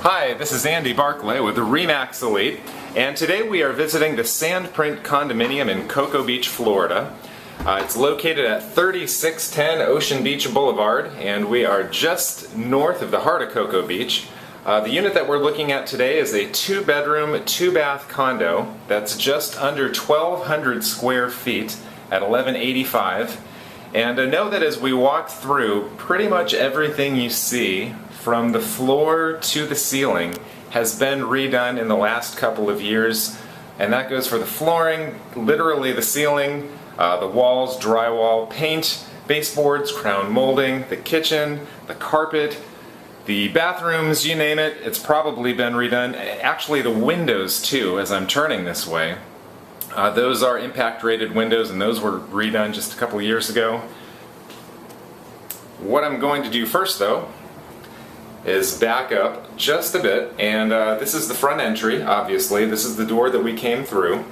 Hi, this is Andy Barclay with the Remax Elite, and today we are visiting the Sandprint Condominium in Cocoa Beach, Florida. It's located at 3610 Ocean Beach Boulevard, and we are just north of the heart of Cocoa Beach. The unit that we're looking at today is a 2-bedroom, 2-bath condo that's just under 1,200 square feet at 1185. And know that as we walk through, pretty much everything you see from the floor to the ceiling has been redone in the last couple of years, and that goes for the flooring, literally the ceiling, the walls, drywall, paint, baseboards, crown molding, the kitchen, the carpet, the bathrooms, you name it, it's probably been redone. Actually the windows too, as I'm turning this way. Those are impact rated windows, and those were redone just a couple of years ago. What I'm going to do first though is back up just a bit, and this is the front entry, obviously. This is the door that we came through.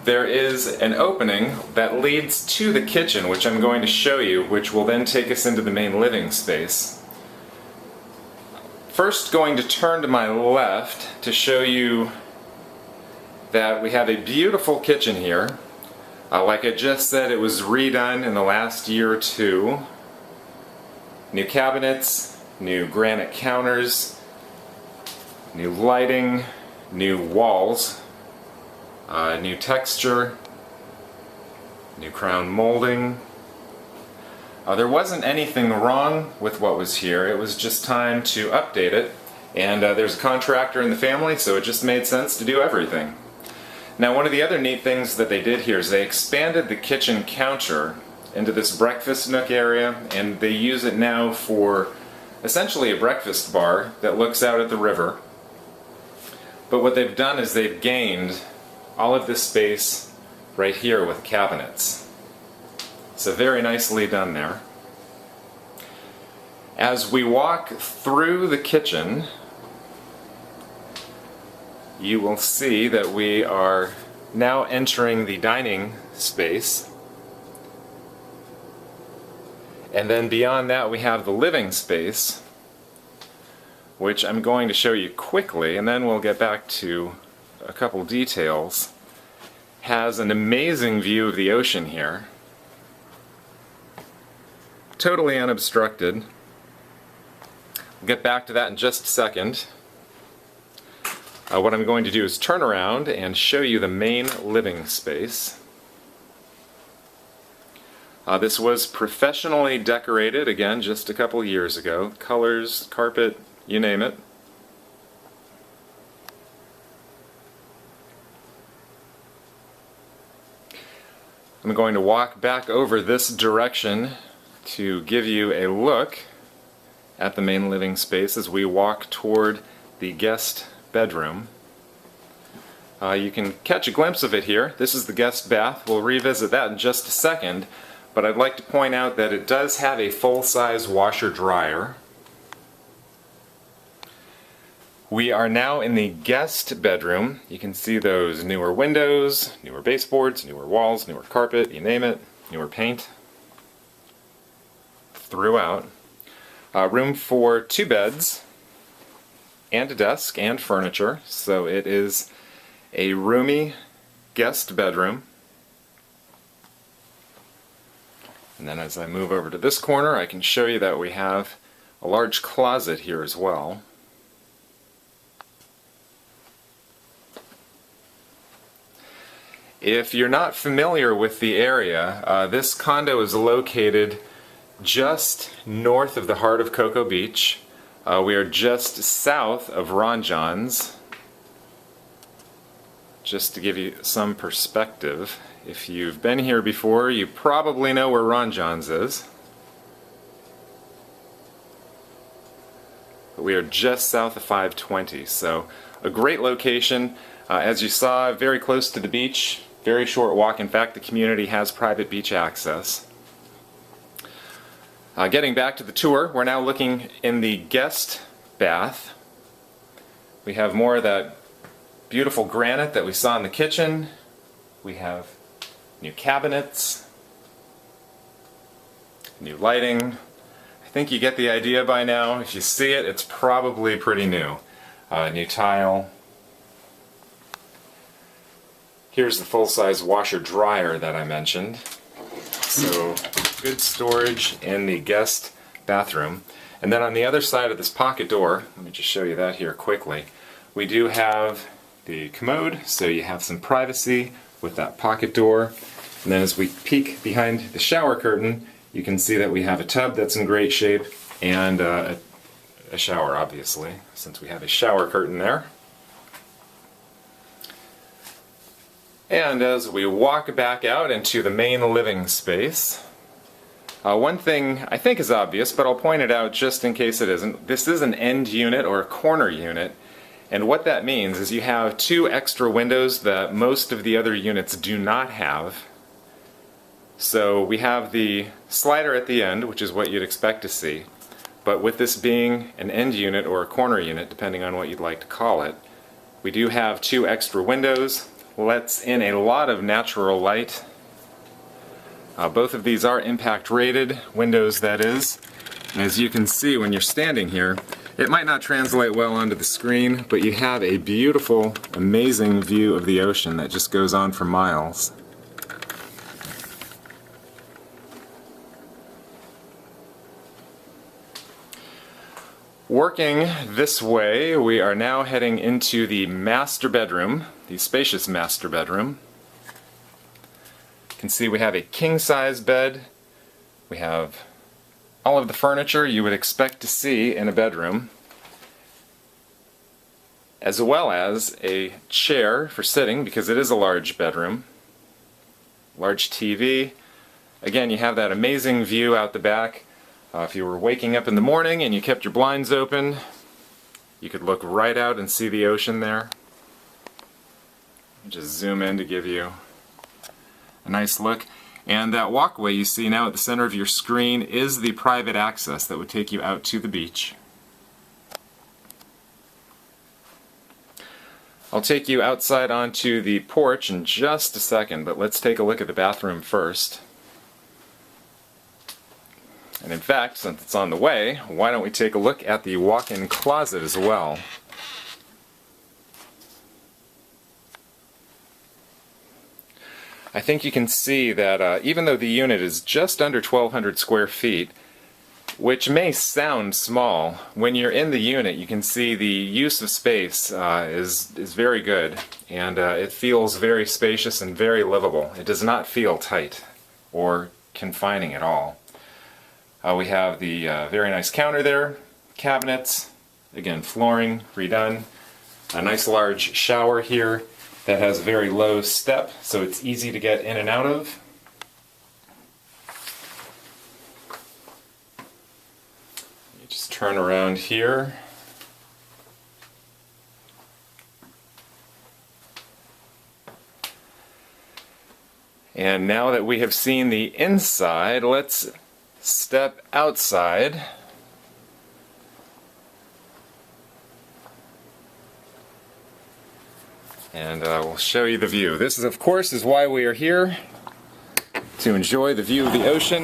There is an opening that leads to the kitchen, which I'm going to show you, which will then take us into the main living space. First, going to turn to my left to show you that we have a beautiful kitchen here. Like I just said, it was redone in the last year or two. New cabinets, new granite counters, new lighting, new walls, new texture, new crown molding. There wasn't anything wrong with what was here, it was just time to update it, and there's a contractor in the family, so it just made sense to do everything. Now, one of the other neat things that they did here is they expanded the kitchen counter into this breakfast nook area, and they use it now for essentially a breakfast bar that looks out at the river. But what they've done is they've gained all of this space right here with cabinets. So very nicely done there. As we walk through the kitchen, you will see that we are now entering the dining space. And then beyond that we have the living space, which I'm going to show you quickly, and then we'll get back to a couple details. Has an amazing view of the ocean here. Totally unobstructed. We'll get back to that in just a second. What I'm going to do is turn around and show you the main living space. This was professionally decorated, again, just a couple years ago. Colors, carpet, you name it. I'm going to walk back over this direction to give you a look at the main living space as we walk toward the guest bedroom. You can catch a glimpse of it here. This is the guest bath. We'll revisit that in just a second, but I'd like to point out that it does have a full-size washer-dryer. We are now in the guest bedroom. You can see those newer windows, newer baseboards, newer walls, newer carpet, you name it, newer paint throughout. Room for 2 beds and a desk and furniture, so it is a roomy guest bedroom. And then as I move over to this corner, I can show you that we have a large closet here as well. If you're not familiar with the area, this condo is located just north of the heart of Cocoa Beach. We are just south of Ron John's. Just to give you some perspective, if you've been here before, you probably know where Ron John's is. But we are just south of 520, so a great location. As you saw, very close to the beach, very short walk. In fact, the community has private beach access. Getting back to the tour, we're now looking in the guest bath. We have more of that beautiful granite that we saw in the kitchen. We have new cabinets, new lighting. I think you get the idea by now. If you see it, it's probably pretty new. New tile. Here's the full-size washer-dryer that I mentioned. So good storage in the guest bathroom. And then on the other side of this pocket door, let me just show you that here quickly, we do have the commode, so you have some privacy with that pocket door. And then as we peek behind the shower curtain, you can see that we have a tub that's in great shape and a shower, obviously, since we have a shower curtain there. And as we walk back out into the main living space, one thing I think is obvious, but I'll point it out just in case it isn't. This is an end unit or a corner unit, and what that means is you have 2 extra windows that most of the other units do not have. So we have the slider at the end, which is what you'd expect to see, but with this being an end unit or a corner unit, depending on what you'd like to call it, we do have 2 extra windows. Lets in a lot of natural light. Both of these are impact rated windows, that is. And as you can see when you're standing here, it might not translate well onto the screen, but you have a beautiful, amazing view of the ocean that just goes on for miles. Working this way, we are now heading into the master bedroom, the spacious master bedroom. You can see we have a king-size bed. We have all of the furniture you would expect to see in a bedroom, as well as a chair for sitting, because it is a large bedroom. Large TV. Again, you have that amazing view out the back. If you were waking up in the morning and you kept your blinds open, you could look right out and see the ocean there. Just zoom in to give you a nice look. And that walkway you see now at the center of your screen is the private access that would take you out to the beach. I'll take you outside onto the porch in just a second, but let's take a look at the bathroom first. And in fact, since it's on the way, why don't we take a look at the walk-in closet as well. I think you can see that even though the unit is just under 1,200 square feet, which may sound small, when you're in the unit you can see the use of space is very good, and it feels very spacious and very livable. It does not feel tight or confining at all. We have the very nice counter there, cabinets, again flooring redone, a nice large shower here that has a very low step, so it's easy to get in and out of. You just turn around here. And now that we have seen the inside, let's step outside. And we'll show you the view. This is, of course, is why we are here, to enjoy the view of the ocean.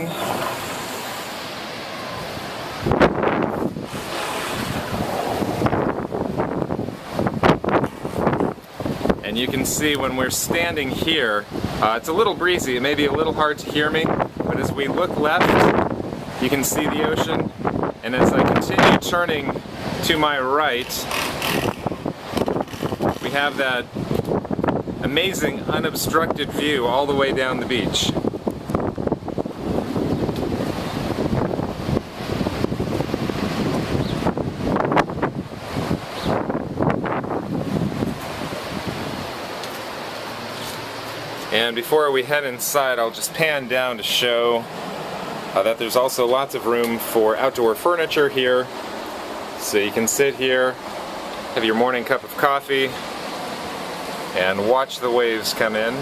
And you can see when we're standing here, it's a little breezy. It may be a little hard to hear me, but as we look left, you can see the ocean, and as I continue turning to my right, we have that amazing unobstructed view all the way down the beach. And before we head inside, I'll just pan down to show that there's also lots of room for outdoor furniture here. So you can sit here, have your morning cup of coffee, and watch the waves come in.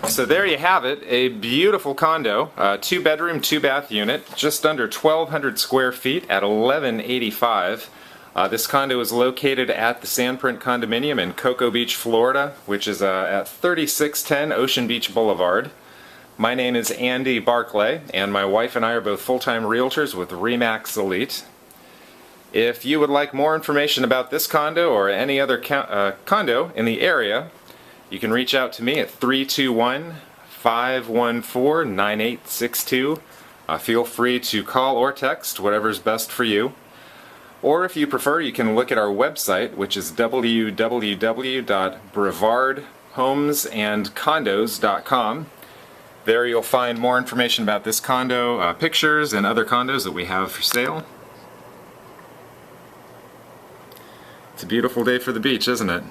So there you have it, a beautiful condo, 2-bedroom, 2-bath unit, just under 1,200 square feet at $11.85. This condo is located at the Sandprint Condominium in Cocoa Beach, Florida, which is at 3610 Ocean Beach Boulevard. My name is Andy Barclay, and my wife and I are both full-time realtors with RE/MAX Elite. If you would like more information about this condo or any other condo in the area, you can reach out to me at 321-514-9862. Feel free to call or text, whatever's best for you. Or if you prefer, you can look at our website, which is www.brevardhomesandcondos.com. There you'll find more information about this condo, pictures, and other condos that we have for sale. It's a beautiful day for the beach, isn't it?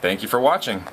Thank you for watching.